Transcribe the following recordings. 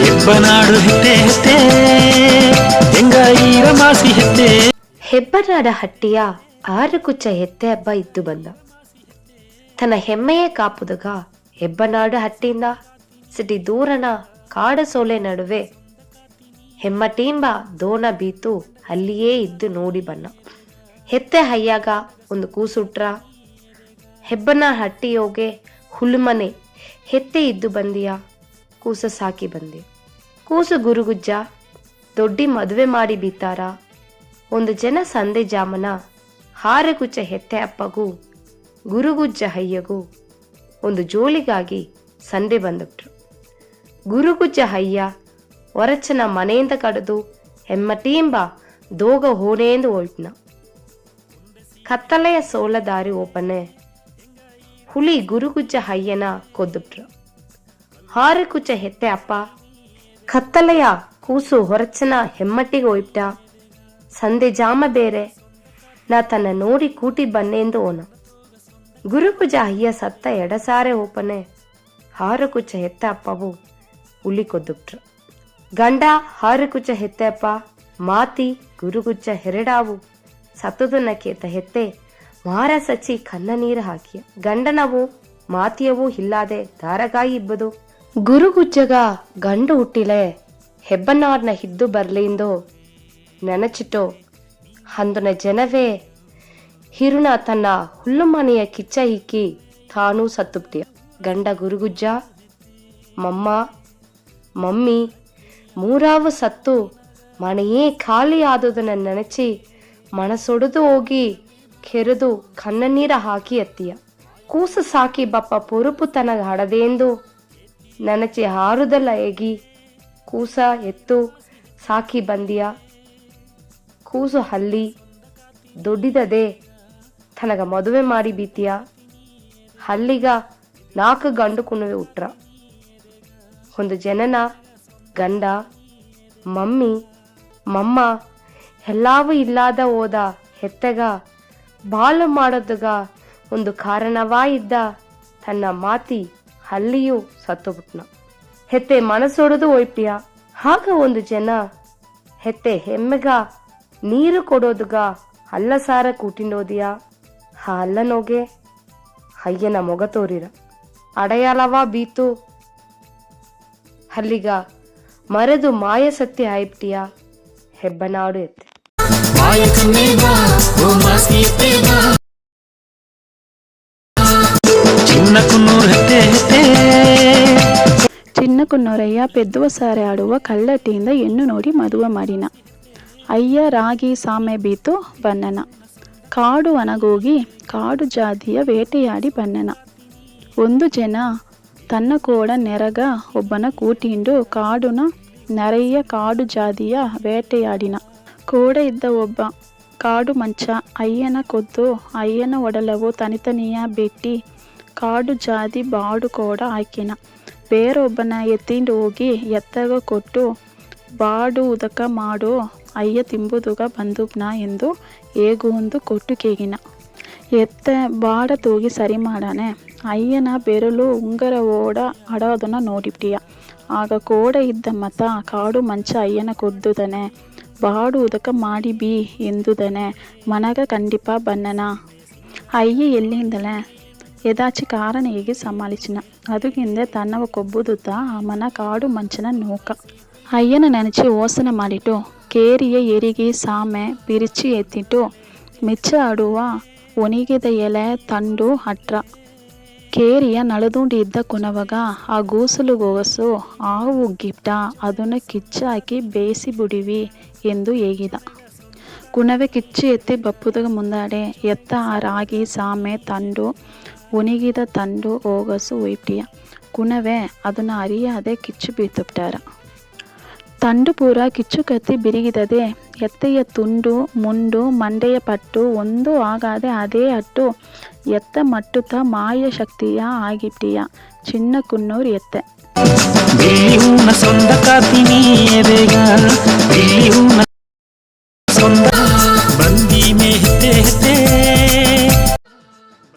ಹೆಬ್ಬನಾಡು ಹೆತ್ತೆ ಹೆತ್ತೆ ಹೆಂಗ ಈರ ಮಾಸಿ ಹೆತ್ತೆ. ಹೆಬ್ಬನಾಡ ಹಟ್ಟಿಯ 6 ಕುಚ್ಚ ಹೆತ್ತೆ ಹಬ್ಬ ಇದ್ದು ಬಂದ. ತನ್ನ ಹೆಮ್ಮೆಯೇ ಕಾಪುದಗ ಹೆಬ್ಬನಾಡು ಹಟ್ಟಿಯಿಂದ ಸಿಟಿ ದೂರನ ಕಾಡ ಸೋಲೆ ನಡುವೆ ಹೆಮ್ಮಟೀಂಬ ದೋಣ ಬೀತು ಅಲ್ಲಿಯೇ ಇದ್ದು ನೋಡಿ ಬನ್ನ. ಹೆತ್ತೆ ಹಯ್ಯಾಗ ಒಂದು ಕೂಸುಟ್ರ ಹೆಬ್ಬನ ಹಟ್ಟಿಯೋಗೆ ಹುಲ್ಲುಮನೆ ಹೆತ್ತೆ ಇದ್ದು ಬಂದಿಯ ಕೂಸ ಸಾಕಿ ಬಂದೆ. ಕೂಸು ಗುರುಗುಜ್ಜ ದೊಡ್ಡಿ ಮದುವೆ ಮಾಡಿ ಬೀತಾರ. ಒಂದು ಜನ ಸಂದೆ ಜಾಮನ 6 ಕುಚ್ಚ ಹೆತ್ತೆ ಅಪ್ಪಗೂ ಗುರುಗುಜ್ಜ ಹಯ್ಯಗೂ ಒಂದು ಜೋಳಿಗಾಗಿ ಸಂಡೆ ಬಂದುಬಿಟ್ರು. ಗುರುಗುಜ್ಜ ಹಯ್ಯ ಹೊರಚನ ಮನೆಯಿಂದ ಕಡಿದು ಹೆಮ್ಮಟೀಂಬ ದೋಗ ಹೋಣೇಂದು ಹೋಯ್ಟ್ನ. ಕತ್ತಲೆಯ ಸೋಲದಾರಿ ಓಪನೆ ಹುಲಿ ಗುರುಗುಜ್ಜ ಹಯ್ಯನ ಕೊದ್ದುಬಿಟ್ರು. 6 ಕುಚ್ಚ ಹೆತ್ತೆ ಅಪ್ಪ ಕತ್ತಲೆಯ ಕೂಸು ಹೊರಚನ ಹೆಮ್ಮಟ್ಟಿಗೆ ಹೋಯ್ಟ. ಸಂದೆ ಜಾಮ ಬೇರೆ ನಾ ತನ್ನ ನೋಡಿ ಕೂಟಿ ಬನ್ನೆಂದು ಓನ. ಗುರುಗುಜ್ಜ ಅಯ್ಯ ಸತ್ತ ಎಡಸಾರೆ ಓಪನೆ 6 ಕುಚ್ಚ ಹೆತ್ತೆ ಅಪ್ಪವು ಹುಲಿ ಕೊದ್ದುಬಿಟ್ರು. ಗಂಡ 6 ಕುಚ್ಚ ಹೆತ್ತೆ ಅಪ್ಪ ಮಾತಿ ಗುರುಗುಜ್ಜ ಹೆರಡಾವು ಸತ್ತದನ್ನ ಕೇತ ಹೆತ್ತೆ ಮಾರ ಸಚ್ಚಿ ಕನ್ನ ನೀರು ಹಾಕಿಯ. ಗಂಡನವು ಮಾತಿಯವು ಇಲ್ಲಾದೆ ದಾರಗಾಯಿ ಇಬ್ಬದು. ಗುರುಗುಜ್ಜಗ ಗಂಡು ಹುಟ್ಟಿಲೆ ಹೆಬ್ಬನಾರ್ನ ಹಿದ್ದು ಬರ್ಲಿಂದು ನೆನಚಿಟೋ ಅಂದನ ಜನವೇ ಹಿರುಣ ತನ್ನ ಹುಲ್ಲುಮನೆಯ ಕಿಚ್ಚ ಹಿಕ್ಕಿ ತಾನೂ ಸತ್ತುಬಿಟ್ಟಿಯ. ಗಂಡ ಗುರುಗುಜ್ಜ ಮಮ್ಮ ಮಮ್ಮಿ ಮೂರಾವು ಸತ್ತು ಮನೆಯೇ ಖಾಲಿ ಆದುದನ್ನ ನೆನಚಿ ಮನಸೊಡೆದು ಹೋಗಿ ಕೆರೆದು ಕನ್ನ ನೀರ ಹಾಕಿ ಎತ್ತಿಯ. ಕೂಸು ಸಾಕಿ ಬಪ್ಪ ಪೊರುಪು ತನಗ ಹಡದೆಂದು ನೆನಚಿ ಹಾರುದಲ್ಲ ಏಗಿ ಕೂಸ ಎತ್ತು ಸಾಕಿ ಬಂದಿಯ. ಕೂಸು ಹಲ್ಲಿ ದೊಡ್ಡಿದದೆ ತನಗ ಮದುವೆ ಮಾಡಿ ಬೀತಿಯ. ಹಲ್ಲಿಗ 4 ಗಂಡು ಕುಣವೆ ಉಟ್ರ. ಒಂದು ಜನನ ಗಂಡ ಮಮ್ಮಿ ಮಮ್ಮ ಎಲ್ಲವೂ ಇಲ್ಲದ ಹೋದ ಹೆತ್ತೆಗ ಬಾಳು ಮಾಡೋದಗ ಒಂದು ಕಾರಣವಾ ಇದ್ದ ತನ್ನ ಮಾತಿ ಹಲ್ಲಿಯೂ ಸತ್ತುಬಿಟ್ನ. ಹೆತ್ತೆ ಮನಸೊಡೆದು ಹೋಯ್ಪಿಯ. ಆಗ ಒಂದು ಜನ ಹೆತ್ತೆ ಹೆಮ್ಮೆಗ ನೀರು ಕೊಡೋದುಗ ಅಲ್ಲ ಸಾರ ಕೂಟಿಂಡೋದಿಯ. ಆ ಅಲ್ಲನೋಗೆ ಅಯ್ಯನ ಮೊಗ ತೋರಿರ ಅಡೆಯಾಲವಾ ಬೀತು ಅಲ್ಲಿಗ ಮರೆದು ಮಾಯ ಸತ್ಯ ಆಯ್ಬಿಟ್ಟಿಯ. ಹೆಬ್ಬನಾಡು ಎತ್ತೆ చిన్నకున్నూరయ్య పెద్దవసారి ఆడువ కళ్ళటిಯಿಂದ ಹೆಣ್ಣು ನೋಡಿ ಮದುವೆ ಮಾಡಿನ. ಅಯ್ಯ ರಾಗಿ ಸಾಮೆ ಬೀತು ಬನ್ನನ. ಕಾಡು ಒಣಗೋಗಿ ಕಾಡು ಜಾತಿಯ ಬೇಟೆಯಾಡಿ ಬನ್ನನ. ಒಂದು ಜನ ತನ್ನ ಕೋಡ ನೆರಗ ಒಬ್ಬನ ಕೂಟಿಂಡು ಕಾಡುನ ನೆರೆಯ ಕಾಡು ಜಾತಿಯ ಬೇಟೆಯಾಡಿನ. ಕೋಡ ಇದ್ದ ಒಬ್ಬ ಕಾಡು ಮಂಚ ಅಯ್ಯನ ಕೊದ್ದು ಅಯ್ಯನ ಒಡಲವು ತನಿತನಿಯ ಬೆಟ್ಟಿ ಕಾಡು ಜಾತಿ ಬಾಡು ಕೋಡ ಹಾಕಿನ. ಬೇರೊಬ್ಬನ ಎತ್ತಿಂಡು ಹೋಗಿ ಎತ್ತಗ ಕೊಟ್ಟು ಬಾಡು ಉದಕ ಮಾಡೋ ಅಯ್ಯ ತಿಂಬುದುಗ ಬಂದುಬ್ನ ಎಂದು ಹೇಗೊಂದು ಕೊಟ್ಟು ಕೇಗಿನ. ಎತ್ತ ಬಾಡ ತೂಗಿ ಸರಿ ಮಾಡಾನೆ ಅಯ್ಯನ ಬೆರಳು ಉಂಗರ ಓಡ ಅಡೋದನ್ನ ನೋಡಿಬಿಟ್ಟಿಯ. ಆಗ ಕೋಡ ಇದ್ದ ಮತ ಕಾಡು ಮಂಚ ಅಯ್ಯನ ಕೊದ್ದುದನೆ ಬಾಡು ಉದಕ ಮಾಡಿ ಬಿ ಎಂದುದನೆ ಮನಗ ಕಂಡಿಪ ಬನ್ನನ. ಅಯ್ಯ ಎಲ್ಲಿಂದಲೇ ಎದಾಚಿ ಕಾರಣ ಹೇಗೆ ಸಮಾಲಿಸಿನ. ಅದುಗಿಂದೆ ತನ್ನವ ಕೊಬ್ಬುದುತ್ತ ಮನ ಕಾಡು ಮಂಚನ ನೂಕ. ಅಯ್ಯನ ನೆನಚಿ ಓಸನ ಮಾಡಿಟ್ಟು ಕೇರಿಯ ಎರಿಗೆ ಸಾಮೆ ಬಿರಿಚಿ ಎತ್ತಿಟ್ಟು ಮಿಚ್ಚ ಆಡುವ ಒಣಿಗಿದ ಎಲೆ ತಂಡು ಹಟ್ರ. ಕೇರಿಯ ನಳದುಂಡಿ ಇದ್ದ ಕುನವಾಗ ಆ ಗೂಸಲು ಗೋಗಸು ಆವು ಉಗ್ಗಿಟ್ಟ ಅದನ್ನು ಕಿಚ್ಚ ಹಾಕಿ ಬೇಯಿಸಿ ಬಿಡಿವಿ ಎಂದು ಹೇಗಿದ. ಕುಣವೆ ಕಿಚ್ಚು ಎತ್ತಿ ಬಪ್ಪುದಾಗ ಮುಂದಾಡೆ ಎತ್ತ ಆ ರಾಗಿ ಸಾಮೆ ತಂಡು ಒಣಿಗಿದ ತಂಡು ಹೋಗಸು ಒಯ್ಟಿಯ. ಕುಣವೆ ಅದನ್ನು ಅರಿಯಾದೆ ಕಿಚ್ಚು ಬೀತುಬಿಟ್ಟಾರ. ತಂಡು ಪೂರ ಕಿಚ್ಚು ಕತ್ತಿ ಬಿರಿಗಿದದೆ ಎತ್ತೆಯ ತುಂಡು ಮುಂಡು ಮಂಡೆಯ ಪಟ್ಟು ಒಂದು ಆಗಾದೆ ಅದೇ ಅಟ್ಟು ಎತ್ತ ಮಟ್ಟುತ್ತ ಮಾಯ ಶಕ್ತಿಯ ಆಗಿಬಿಟ್ಟಿಯ. ಚಿನ್ನಕುನ್ನೂರು ಎತ್ತೆ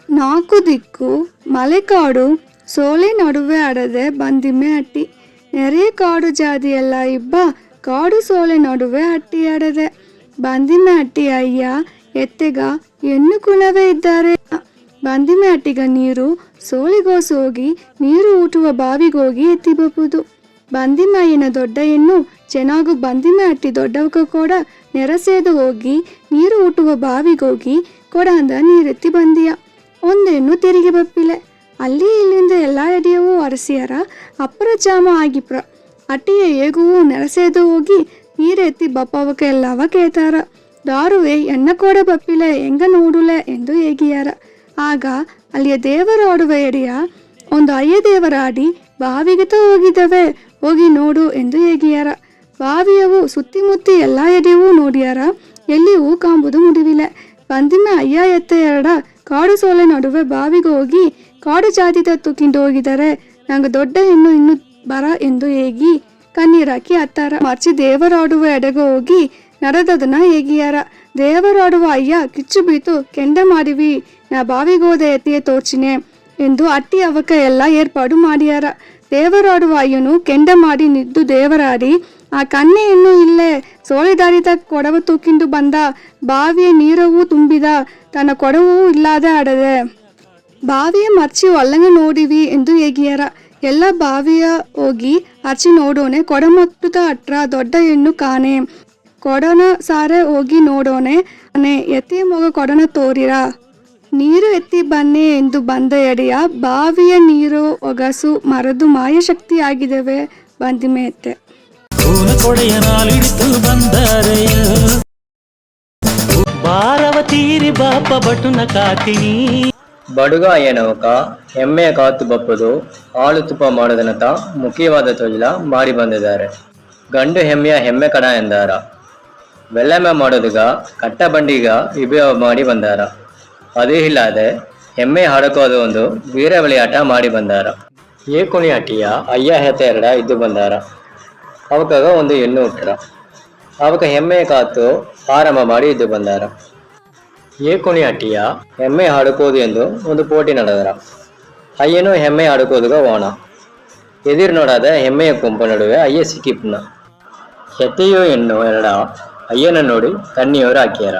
ನಾಲ್ಕು ದಿಕ್ಕು ಮಲೆಕಾಡು ಸೋಲೆ ನಡುವೆ ಅಡದೆ ಬಂದಿಮೆ ಹಟ್ಟಿ ನೆರೆಯ ಕಾಡು ಜಾತಿಯೆಲ್ಲ ಇಬ್ಬ ಕಾಡು ಸೋಲೆ ನಡುವೆ ಅಟ್ಟಿಯಾಡದೆ. ಬಂದಿಮೆ ಅಟ್ಟಿ ಅಯ್ಯ ಎತ್ತೆಗ ಹೆಣ್ಣು ಕುಲವೇ ಇದ್ದಾರೆ. ಬಂದಿಮೆ ಅಟ್ಟಿಗ ನೀರು ಸೋಲಿಗೋಸು ಹೋಗಿ ನೀರು ಊಟುವ ಬಾವಿಗೋಗಿ ಎತ್ತಿ ಬಪ್ಪುದು. ಬಂದಿಮೆ ಅಯ್ಯನ ದೊಡ್ಡ ಹೆಣ್ಣು ಚೆನ್ನಾಗು ಬಂದಿಮೆ ಅಟ್ಟಿ ದೊಡ್ಡವಕ ಕೂಡ ನೆರಸೇದು ಹೋಗಿ ನೀರು ಊಟುವ ಬಾವಿಗೋಗಿ ಕೊಡಂದ ನೀರೆತ್ತಿ ಬಂದಿಯ. ಒಂದೇನು ತಿರುಗಿ ಬಪ್ಪಿಲೆ. ಅಲ್ಲಿ ಇಲ್ಲಿಂದ ಎಲ್ಲ ಎಡೆಯವೂ ಅರಸಿಯರ ಅಪ್ಪರ ಜಾಮ ಆಗಿಪ್ರ. ಅಟ್ಟಿಯ ಹೇಗುವು ನೆರಸೇದು ಹೋಗಿ ನೀರೆತ್ತಿ ಬಪ್ಪವಕ ಎಲ್ಲವ ಕೇತಾರ. ದಾರುವೆ ಎನ್ನ ಕೋಡ ಬಪ್ಪಿಲೆ ಹೆಂಗ ನೋಡುಲೆ ಎಂದು ಹೇಗಿಯಾರ. ಆಗ ಅಲ್ಲಿಯ ದೇವರ ಆಡುವ ಎಡೆಯ ಒಂದು ಅಯ್ಯ ದೇವರಾಡಿ ಬಾವಿಗಿತ ಹೋಗಿದ್ದವೆ ಹೋಗಿ ನೋಡು ಎಂದು ಹೇಗಿಯಾರ. ಬಾವಿಯವು ಸುತ್ತಿಮುತ್ತಿ ಎಲ್ಲ ಎಡೆಯವೂ ನೋಡಿಯಾರ. ಎಲ್ಲಿಯೂ ಕಾಂಬುದು ಮುಡಿವಿಲೆ. ಬಂದಿಮೆ ಅಯ್ಯ ಎತ್ತ ಎರಡ ಕಾಡು ಸೋಲೆ ನಡುವೆ ಬಾವಿಗೆ ಹೋಗಿ ಕಾಡು ಜಾತಿ ತತ್ತುಕಿಂಡು ಹೋಗಿದ್ದಾರೆ. ನಂಗೆ ದೊಡ್ಡ ಹೆಣ್ಣು ಇನ್ನು ಬರ ಎಂದು ಹೇಗಿ ಕಣ್ಣೀರಾಕಿ ಅತ್ತಾರ. ಮರ್ಚಿ ದೇವರಾಡುವ ಎಡೆಗೆ ಹೋಗಿ ನರದದನ ಹೇಗಿಯಾರ. ದೇವರಾಡುವ ಅಯ್ಯ ಕಿಚ್ಚು ಬೀತು ಕೆಂಡ ಮಾಡಿವಿ ನಾ ಬಾವಿಗೋದ ಎತ್ತಿಯೇ ತೋರ್ಚಿನೆ ಎಂದು ಅಟ್ಟಿ ಅವಕ ಎಲ್ಲ ಏರ್ಪಾಡು ಮಾಡಿಯಾರ. ದೇವರಾಡುವ ಅಯ್ಯನು ಕೆಂಡ ಮಾಡಿ ನಿದ್ದು ದೇವರಾಡಿ ಆ ಕನ್ನೆ ಇನ್ನೂ ಇಲ್ಲೇ ಸೋಳೆದಾರಿದ ಕೊಡವ ತೂಕಿಂಡು ಬಂದ. ಬಾವಿಯ ನೀರವೂ ತುಂಬಿದ ತನ್ನ ಕೊಡವೂ ಇಲ್ಲದೆ ಆಡದೆ. ಬಾವಿಯ ಮರ್ಚಿ ಒಲ್ಲಂಗ ನೋಡಿವಿ ಎಂದು ಹೇಗಿಯಾರ. ಎಲ್ಲ ಬಾವಿಯ ಹೋಗಿ ಅರ್ಚಿ ನೋಡೋನೆ ಕೊಡಮೊತ್ತದ ಹತ್ರ ದೊಡ್ಡ ಹೆಣ್ಣು ಕಾಣೆ. ಕೊಡನ ಸಾರೆ ಹೋಗಿ ನೋಡೋನೆ ಎತ್ತಿಯ ಮೊಗ ಕೊಡನ ತೋರಿರ. ನೀರು ಎತ್ತಿ ಬನ್ನೆ ಎಂದು ಬಂದ ಎಡೆಯ ಬಾವಿಯ ನೀರು ಒಗಸು ಮರದು ಮಾಯಶಕ್ತಿ ಆಗಿದವೆ ಬಂದಿಮೆ ಎತ್ತೆ. ಕೊಡೆಯ ನಾಲಿಡಿತು ಬಂದರೆಯ ಭಾರವ ತೀರಿ ಬಾಪ ಬಟುನ ಕಾತಿನಿ. ಬಡುಗ ಅಯ್ಯನವಕ ಎಮ್ಮೆಯ ಕಾತು ಬಪ್ಪುದು ಹಾಲು ತುಪ್ಪ ಮಾಡೋದನತ ಮುಖ್ಯವಾದ ತೊಜಿಲ ಮಾಡಿ ಬಂದಿದ್ದಾರೆ. ಗಂಡು ಹೆಮ್ಮೆಯ ಹೆಮ್ಮೆ ಕಡ ಎಂದಾರ. ಬೆಳ್ಳೆಮ್ಮೆ ಮಾಡೋದುಗ ಕಟ್ಟ ಬಂಡಿಗ ವಿಭವ ಮಾಡಿ ಬಂದಾರ. ಅದು ಇಲ್ಲದೆ ಎಮ್ಮೆ ಹಡಕೋದು ಒಂದು ವೀರ ವಿளையாಟ ಮಾಡಿ ಬಂದಾರ. ಏಕುಣಿ ಅಟ್ಟಿಯ ಅಯ್ಯ ಹೆತ್ತ ಎರಡ ಇದ್ದು ಬಂದಾರ. ಅವಕಾಗ ಒಂದು ಹೆಣ್ಣು ಹುಟ್ಟರ. ಅವಕ ಹೆಮ್ಮೆಯ ಕಾತು ಆರಂಭ ಮಾಡಿ ಇದ್ದು ಬಂದಾರ. ಏಕುಣಿ ಅಟ್ಟಿಯ ಹೆಮ್ಮೆ ಹಡಕೋದು ಎಂದು ಒಂದು ಪೋಟಿ ನಡೆದರ. ಅಯ್ಯನು ಹೆಮ್ಮೆ ಹಡಕೋದುಗ ಓಣ. ಎದಿರು ನೋಡಾದ ಹೆಮ್ಮೆಯ ಗುಂಪು ನಡುವೆ ಅಯ್ಯ ಸಿಕ್ಕಿಪ್ನ. ಹೆತ್ತೆಯೋ ಹೆಣ್ಣು ಎರಡ ಅಯ್ಯನ ನೋಡಿ ಕಣ್ಣಿಯವರು ಹಾಕಿಯಾರ.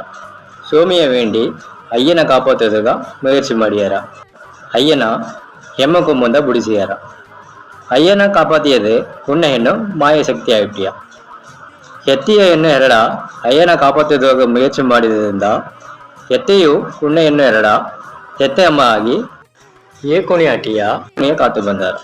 ಸೋಮಿಯ ವೇಂಡಿ ಅಯ್ಯನ ಕಾಪಾತೋದುಗ ಮುಯற்சி ಮಾಡಿಯಾರ. ಅಯ್ಯನ ಹೆಮ್ಮ ಕುಂಬಂದ ಬುಡಿಸಿಯಾರ. ಅಯ್ಯನ ಕಾಪಾತಿಯದೆ ಉಣ್ಣ ಹೆಣ್ಣು ಮಾಯಶಕ್ತಿ ಆಗಿಟ್ಟಿಯ. ಎತ್ತಿಯ ಹೆಣ್ಣು ಎರಡ ಅಯ್ಯನ ಕಾಪಾತೋದುಗ ಮುಯற்சி ಮಾಡಿದ್ರಿಂದ ಎತ್ತೆಯು ಉಣ್ಣ ಹೆಣ್ಣು ಎರಡ ಎತ್ತೆ ಅಮ್ಮ ಆಗಿ ಏಕುಣಿ ಅಟ್ಟಿಯ ಕಾತು ಬಂದಾರ.